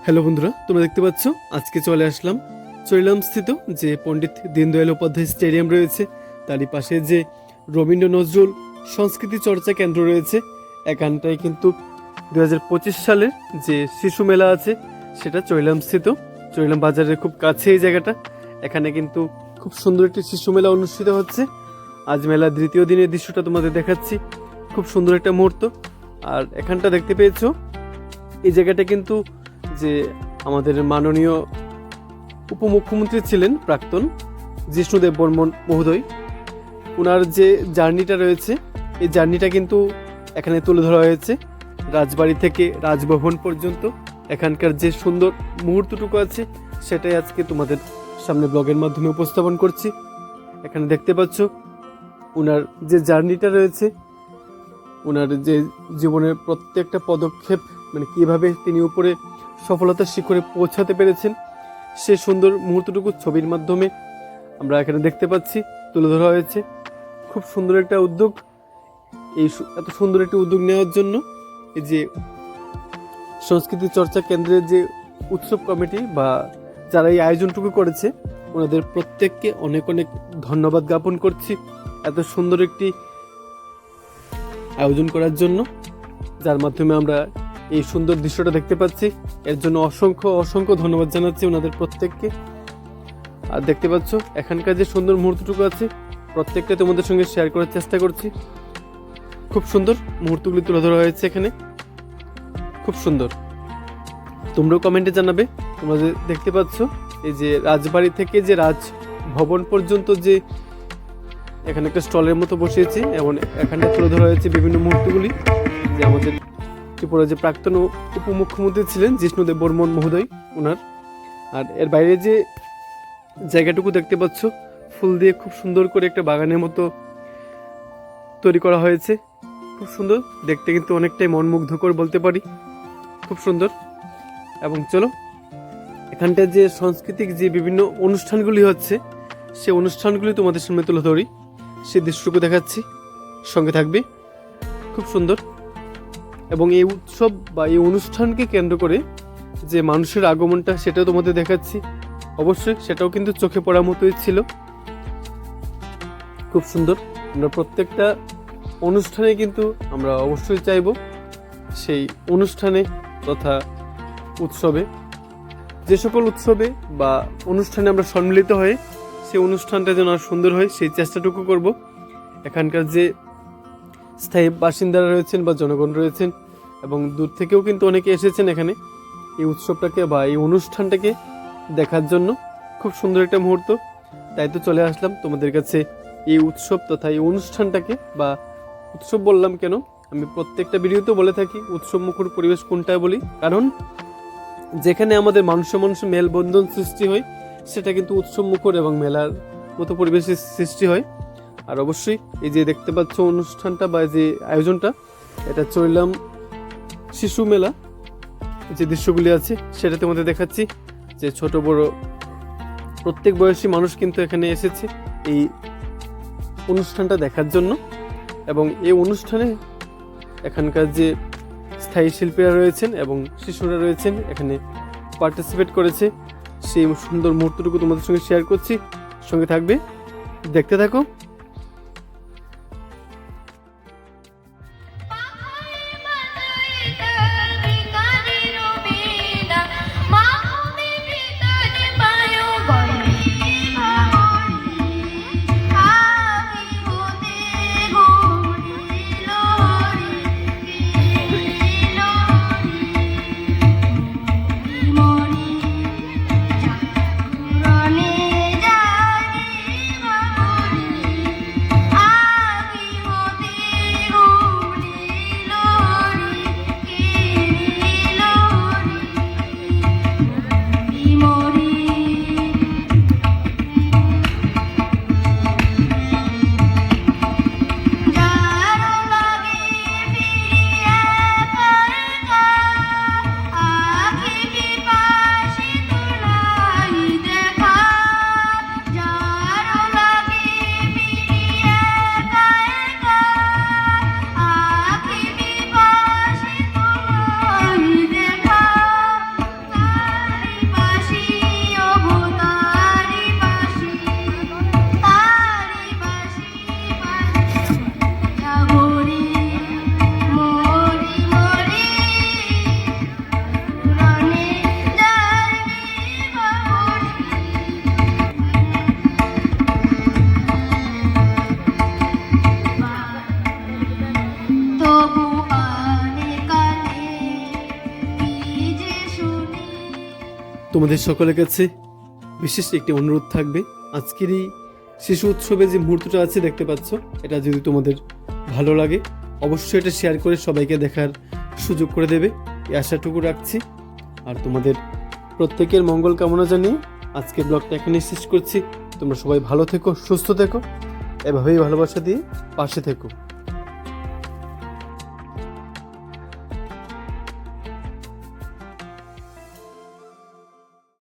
Hello বন্ধুরা, তোমরা দেখতে পাচ্ছ আজকে চলে আসলাম চৈলাম স্থিত যে পণ্ডিত দীনদয়াল উপাধ্যায় স্টেডিয়াম রয়েছে তারই পাশে যে রবীন্দ্র নজরুল সংস্কৃতি চর্চা কেন্দ্র রয়েছে। এখানটায় কিন্তু 2025 সালের যে শিশু মেলা আছে সেটা চৈলাম স্থিত, চৈলাম বাজারের খুব কাছে এই জায়গাটা। এখানে কিন্তু খুব সুন্দর একটি শিশু মেলা অনুষ্ঠিত হচ্ছে। আজ মেলার দ্বিতীয় দিনের দৃশ্যটা তোমাদের দেখাচ্ছি, খুব সুন্দর একটা মুহূর্ত। আর এখানটা দেখতে পেয়েছো এই জায়গাটা কিন্তু যে আমাদের মাননীয় উপমুখ্যমন্ত্রী ছিলেন প্রাক্তন জিষ্ণুদেব বর্মন মহোদয়, ওনার যে জার্নিটা রয়েছে এই জার্নিটা কিন্তু এখানে তুলে ধরা হয়েছে। রাজবাড়ি থেকে রাজভবন পর্যন্ত এখানকার যে সুন্দর মুহূর্তটুকু আছে সেটাই আজকে তোমাদের সামনে ব্লগের মাধ্যমে উপস্থাপন করছি। এখানে দেখতে পাচ্ছ ওনার যে জার্নিটা রয়েছে, ওনার যে জীবনের প্রত্যেকটা পদক্ষেপ, মানে কীভাবে তিনি উপরে সফলতার শিখরে পৌঁছাতে পেরেছেন সে সুন্দর মুহূর্তটুকু ছবির মাধ্যমে আমরা এখানে দেখতে পাচ্ছি, তুলে ধরা হয়েছে। খুব সুন্দর একটা উদ্যোগ, এই এত সুন্দর একটি উদ্যোগ নেওয়ার জন্য এই যে সংস্কৃতি চর্চা কেন্দ্রের যে উৎসব কমিটি বা যারা এই আয়োজনটুকু করেছে ওনাদের প্রত্যেককে অনেক অনেক ধন্যবাদ জ্ঞাপন করছি এত সুন্দর একটি আয়োজন করার জন্য, যার মাধ্যমে আমরা এই সুন্দর দৃশ্যটা দেখতে পাচ্ছি। এর জন্য অসংখ্য অসংখ্য ধন্যবাদ জানাচ্ছি ওনাদের প্রত্যেককে। আর দেখতে পাচ্ছ এখানকার যে সুন্দর মুহূর্তটুকু আছে প্রত্যেকটা তোমাদের সঙ্গে শেয়ার করার চেষ্টা করছি। খুব সুন্দর মুহূর্তগুলি তুলে ধরা হয়েছে এখানে, খুব সুন্দর। তোমরাও কমেন্টে জানাবে। তোমরা যে দেখতে পাচ্ছ এই যে রাজবাড়ি থেকে যে রাজভবন পর্যন্ত যে এখানে একটা স্টলের মতো বসিয়েছে এবং এখানে তুলে ধরা হয়েছে বিভিন্ন মুহূর্তগুলি যে আমাদের ত্রিপুরা যে প্রাক্তন উপমুখ্যমন্ত্রী ছিলেন জিষ্ণুদেব বর্মন মহোদয় ওনার। আর এর বাইরে যে জায়গাটুকু দেখতে পাচ্ছ ফুল দিয়ে খুব সুন্দর করে একটা বাগানের মতো তৈরি করা হয়েছে, খুব সুন্দর দেখতে, কিন্তু অনেকটাই মনমুগ্ধকর বলতে পারি, খুব সুন্দর। এবং চলো এখানটায় যে সাংস্কৃতিক যে বিভিন্ন অনুষ্ঠানগুলি হচ্ছে সে অনুষ্ঠানগুলি তোমাদের সামনে তুলে ধরি, সে দৃশ্যটুকু দেখাচ্ছি, সঙ্গে থাকবে। খুব সুন্দর। এবং এই উৎসব বা এই অনুষ্ঠানকে কেন্দ্র করে যে মানুষের আগমনটা সেটাও তোমাদের দেখাচ্ছি। অবশ্যই সেটাও কিন্তু চোখে পড়ার মতোই ছিল, খুব সুন্দর। আমরা প্রত্যেকটা অনুষ্ঠানে কিন্তু আমরা অবশ্যই চাইব সেই অনুষ্ঠানে তথা উৎসবে, যে সকল উৎসবে বা অনুষ্ঠানে আমরা সম্মিলিত হয়ে সেই অনুষ্ঠানটা যেন আর সুন্দর হয় সেই চেষ্টাটুকু করব। এখানকার যে স্থায়ী বাসিন্দারা রয়েছেন বা জনগণ রয়েছেন এবং দূর থেকেও কিন্তু অনেকে এসেছেন এখানে এই উৎসবটাকে বা এই অনুষ্ঠানটাকে দেখার জন্য। খুব সুন্দর একটা মুহূর্ত, তাই তো চলে আসলাম তোমাদের কাছে এই উৎসব তথা এই অনুষ্ঠানটাকে, বা উৎসব বললাম কেন, আমি প্রত্যেকটা ভিডিওতেও বলে থাকি উৎসব মুখর পরিবেশ কোনটায় বলি, কারণ যেখানে আমাদের মানুষের মেলবন্ধন সৃষ্টি হয় সেটা কিন্তু উৎসব মুখর এবং মেলার মতো পরিবেশের সৃষ্টি হয়। আর অবশ্যই এই যে দেখতে পাচ্ছ অনুষ্ঠানটা বা যে আয়োজনটা, এটা চৈলাম শিশু মেলা যে দৃশ্যগুলি আছে সেটা তোমাদের দেখাচ্ছি। যে ছোট বড় প্রত্যেক বয়সী মানুষ কিন্তু এখানে এসেছে এই অনুষ্ঠানটা দেখার জন্য। এবং এই অনুষ্ঠানে এখানকার যে স্থায়ী শিল্পীরা রয়েছেন এবং শিশুরা রয়েছেন এখানে পার্টিসিপেট করেছে, সেই সুন্দর মুহূর্তটুকু তোমাদের সঙ্গে শেয়ার করছি, সঙ্গে থাকবে, দেখতে থাকো। তোমাদের সকলের কাছে বিশেষ একটি অনুরোধ থাকবে, আজকের এই শিশু উৎসবে যে মুহূর্তটা আছে দেখতে পাচ্ছ, এটা যদি তোমাদের ভালো লাগে অবশ্যই এটা শেয়ার করে সবাইকে দেখার সুযোগ করে দেবে, এই আশাটুকু রাখছি। আর তোমাদের প্রত্যেকের মঙ্গল কামনা জানিয়ে আজকের ব্লগটা এখানেই শেষ করছি। তোমরা সবাই ভালো থেকো, সুস্থ থেকো, এভাবেই ভালোবাসা দিয়ে পাশে থেকো।